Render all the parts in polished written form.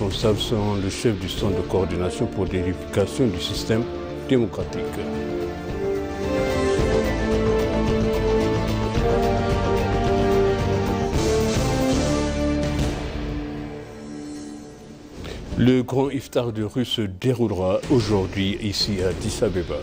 responsables seront le chef du centre de coordination pour l'édification du système démocratique. Le grand iftar de rue se déroulera aujourd'hui ici à Addis Abeba.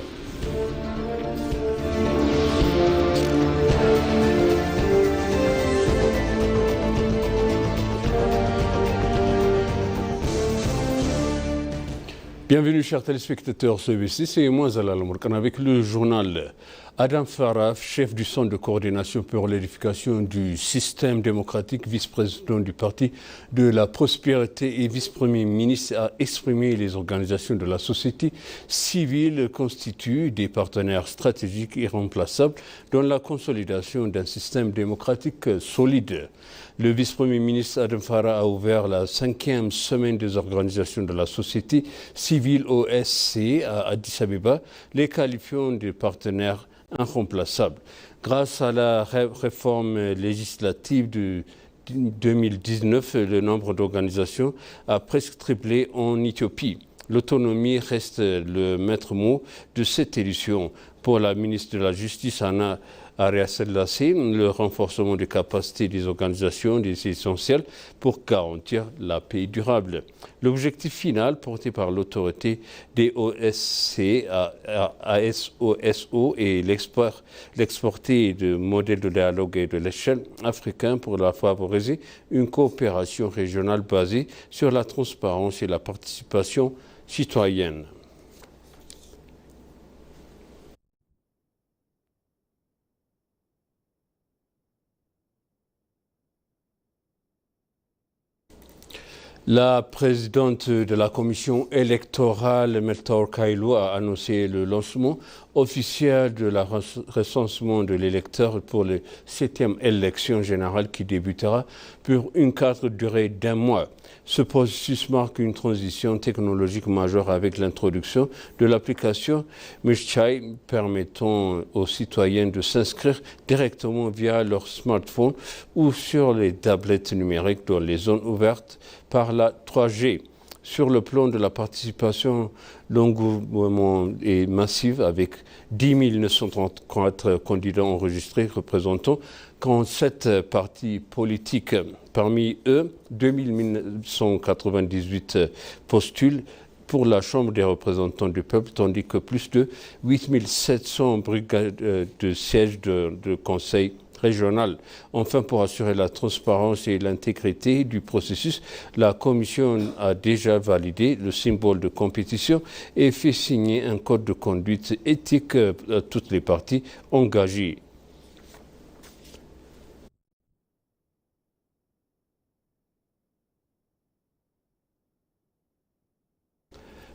Bienvenue chers téléspectateurs CBC, c'est moi Zalal Mourkan avec le journal. Adam Farah, chef du centre de coordination pour l'édification du système démocratique, vice-président du Parti de la prospérité et vice-premier ministre, a exprimé les organisations de la société civile constituent des partenaires stratégiques irremplaçables dans la consolidation d'un système démocratique solide. Le vice-premier ministre Adam Farah a ouvert la 5e semaine des organisations de la société civile OSC à Addis Abeba, les qualifiant de partenaires irremplaçables. Grâce à la réforme législative de 2019, le nombre d'organisations a presque triplé en Éthiopie. L'autonomie reste le maître mot de cette édition. Pour la ministre de la Justice, Anna Arya Selassie, le renforcement des capacités des organisations est essentiel pour garantir la paix durable. L'objectif final porté par l'autorité des OSC ASOSO est l'exporter de modèles de dialogue et de l'échelle africain pour la favoriser une coopération régionale basée sur la transparence et la participation citoyenne. La présidente de la commission électorale, Meltor Kailou, a annoncé le lancement officiel de la recensement de l'électeur pour la 7e élection générale qui débutera pour une cadre durée d'1 mois. Ce processus marque une transition technologique majeure avec l'introduction de l'application Mishchai permettant aux citoyens de s'inscrire directement via leur smartphone ou sur les tablettes numériques dans les zones ouvertes par la 3G. Sur le plan de la participation, l'engouement est massif avec 10 934 candidats enregistrés représentant 47 partis politiques. Parmi eux, 2 198 postulent pour la Chambre des représentants du peuple, tandis que plus de 8 700 brigades de sièges de conseil régional. Enfin, pour assurer la transparence et l'intégrité du processus, la Commission a déjà validé le symbole de compétition et fait signer un code de conduite éthique à toutes les parties engagées.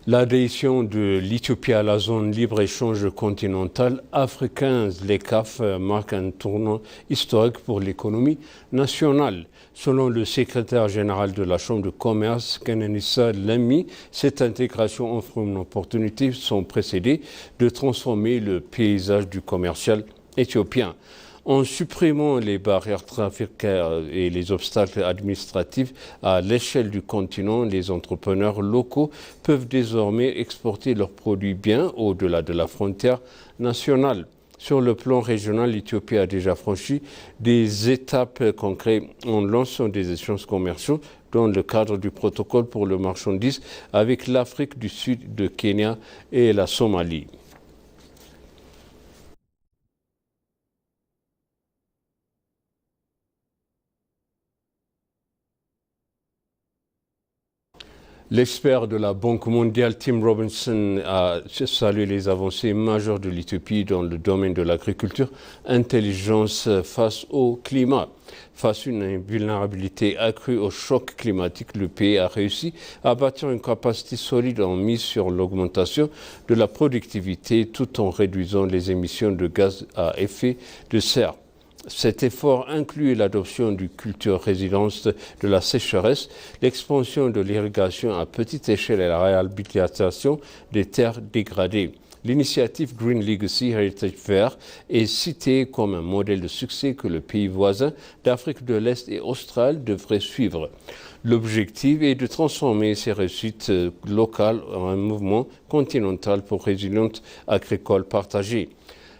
L'adhésion de l'Éthiopie à la zone libre-échange continentale africaine, l'ECAF, marque un tournant historique pour l'économie nationale. Selon le secrétaire général de la Chambre de commerce, Kenenisa Lemi, cette intégration offre une opportunité sans précédent de transformer le paysage du commercial éthiopien. En supprimant les barrières traficaires et les obstacles administratifs à l'échelle du continent, les entrepreneurs locaux peuvent désormais exporter leurs produits bien au-delà de la frontière nationale. Sur le plan régional, l'Éthiopie a déjà franchi des étapes concrètes en lançant des échanges commerciaux dans le cadre du protocole pour le marchandise avec l'Afrique du Sud, le Kenya et la Somalie. L'expert de la Banque mondiale, Tim Robinson, a salué les avancées majeures de l'Éthiopie dans le domaine de l'agriculture, intelligence face au climat. Face à une vulnérabilité accrue au choc climatique, le pays a réussi à bâtir une capacité solide en mise sur l'augmentation de la productivité tout en réduisant les émissions de gaz à effet de serre. Cet effort inclut l'adoption du culture résilience de la sécheresse, l'expansion de l'irrigation à petite échelle et la réhabilitation des terres dégradées. L'initiative Green Legacy Heritage Fair est citée comme un modèle de succès que le pays voisin d'Afrique de l'Est et australe devrait suivre. L'objectif est de transformer ces réussites locales en un mouvement continental pour résilience agricole partagée.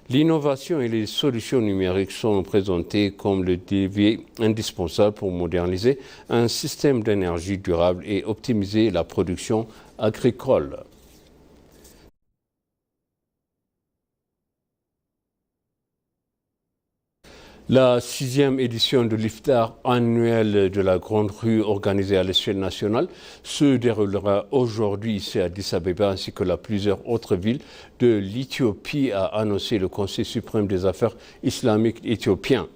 L'innovation et les solutions numériques sont présentées comme le levier indispensable pour moderniser un système d'énergie durable et optimiser la production agricole. La 6e édition de l'Iftar annuel de la Grande Rue organisée à l'échelle nationale se déroulera aujourd'hui ici à Addis Abeba ainsi que dans plusieurs autres villes de l'Éthiopie, a annoncé le Conseil suprême des affaires islamiques éthiopien.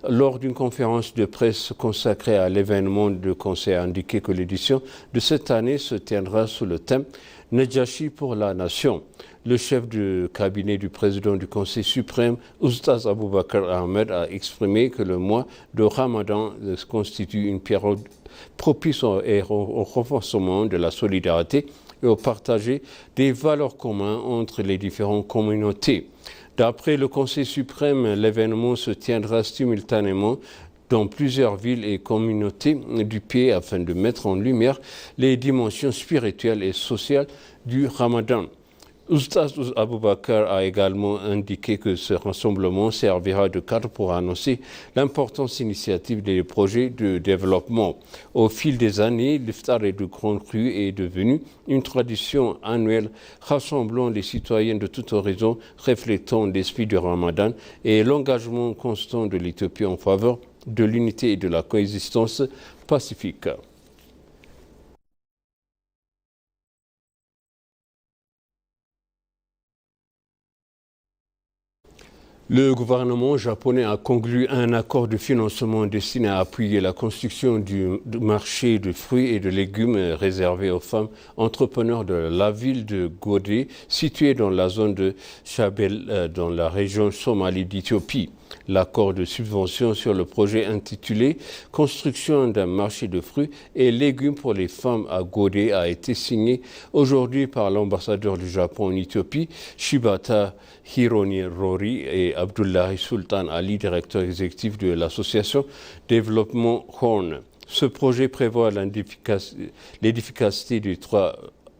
Lors d'une conférence de presse consacrée à l'événement, le Conseil a indiqué que l'édition de cette année se tiendra sous le thème « Najashi pour la nation ». Le chef du cabinet du président du Conseil suprême, Oustaz Aboubakar Ahmed, a exprimé que le mois de Ramadan constitue une période propice au renforcement de la solidarité et au partage des valeurs communes entre les différentes communautés. D'après le Conseil suprême, l'événement se tiendra simultanément dans plusieurs villes et communautés du pays afin de mettre en lumière les dimensions spirituelles et sociales du Ramadan. Oustaz Aboubakar a également indiqué que ce rassemblement servira de cadre pour annoncer l'importance initiative des projets de développement. Au fil des années, l'Iftar de Grande Rue est devenu une tradition annuelle rassemblant les citoyens de tout horizon, reflétant l'esprit du Ramadan et l'engagement constant de l'Éthiopie en faveur de l'unité et de la coexistence pacifique. Le gouvernement japonais a conclu un accord de financement destiné à appuyer la construction du marché de fruits et de légumes réservé aux femmes entrepreneurs de la ville de Godé, située dans la zone de Shabelle, dans la région Somalie d'Éthiopie. L'accord de subvention sur le projet intitulé « Construction d'un marché de fruits et légumes pour les femmes à Godé » a été signé aujourd'hui par l'ambassadeur du Japon en Éthiopie, Shibata Hironi Rory, et Abdullahi Sultan Ali, directeur exécutif de l'association Développement Horn. Ce projet prévoit l'édification de 3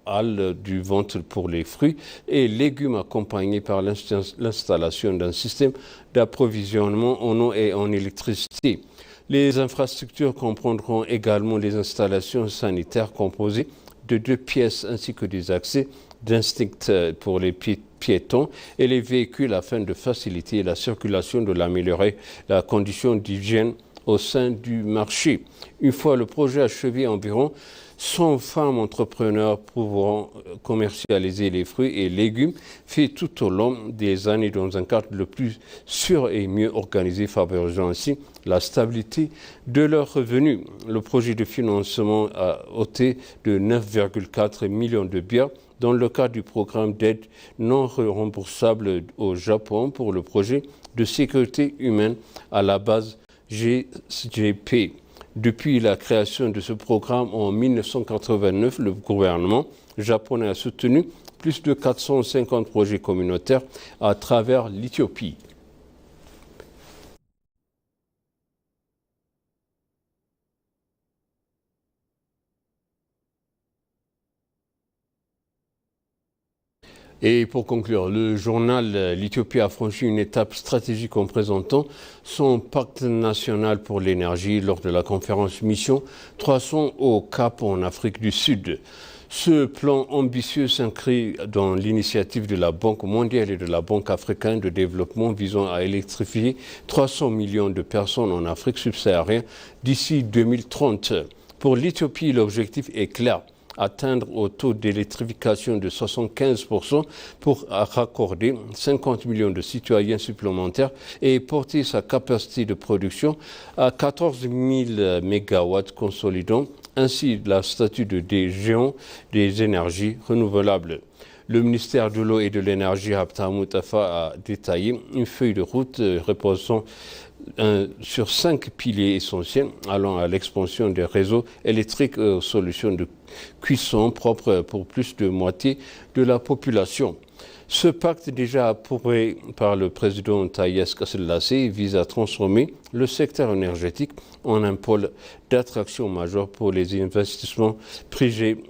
halles du ventre pour les fruits et légumes accompagnés par l'installation d'un système d'approvisionnement en eau et en électricité. Les infrastructures comprendront également les installations sanitaires composées de 2 pièces ainsi que des accès d'instinct pour les piétons et les véhicules afin de faciliter la circulation, de l'améliorer la condition d'hygiène au sein du marché. Une fois le projet achevé, environ 100 femmes entrepreneurs pourront commercialiser les fruits et légumes faits tout au long des années dans un cadre le plus sûr et mieux organisé, favorisant ainsi la stabilité de leurs revenus. Le projet de financement a ôté de 9,4 millions de biens dans le cadre du programme d'aide non remboursable au Japon pour le projet de sécurité humaine à la base GSGP. Depuis la création de ce programme en 1989, le gouvernement japonais a soutenu plus de 450 projets communautaires à travers l'Éthiopie. Et pour conclure, le journal L'Éthiopie a franchi une étape stratégique en présentant son pacte national pour l'énergie lors de la conférence Mission 300 au Cap en Afrique du Sud. Ce plan ambitieux s'inscrit dans l'initiative de la Banque mondiale et de la Banque africaine de développement visant à électrifier 300 millions de personnes en Afrique subsaharienne d'ici 2030. Pour l'Éthiopie, l'objectif est clair: atteindre au taux d'électrification de 75% pour raccorder 50 millions de citoyens supplémentaires et porter sa capacité de production à 14 000 MW, consolidant ainsi la statut des géants des énergies renouvelables. Le ministère de l'eau et de l'énergie, Habtamou Tafa, a détaillé une feuille de route reposant sur 5 piliers essentiels allant à l'expansion des réseaux électriques aux solutions de cuisson propres pour plus de moitié de la population. Ce pacte, déjà approuvé par le président Taye Asselassie, vise à transformer le secteur énergétique en un pôle d'attraction majeur pour les investissements privés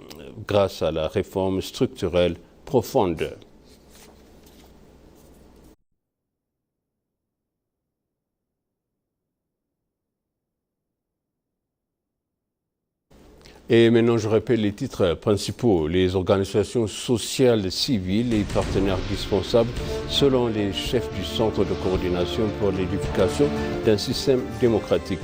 grâce à la réforme structurelle profonde. Et maintenant, je rappelle les titres principaux. Les organisations sociales civiles et partenaires indispensables selon les chefs du Centre de coordination pour l'édification d'un système démocratique.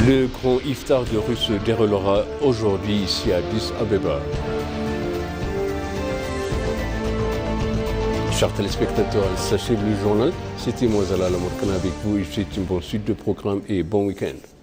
Le grand iftar de rue se déroulera aujourd'hui ici à Addis Abeba. Chers téléspectateurs, sachez le journal, c'était moi Zalal Amorkana avec vous et je vous souhaite une bonne suite de programmes et bon week-end.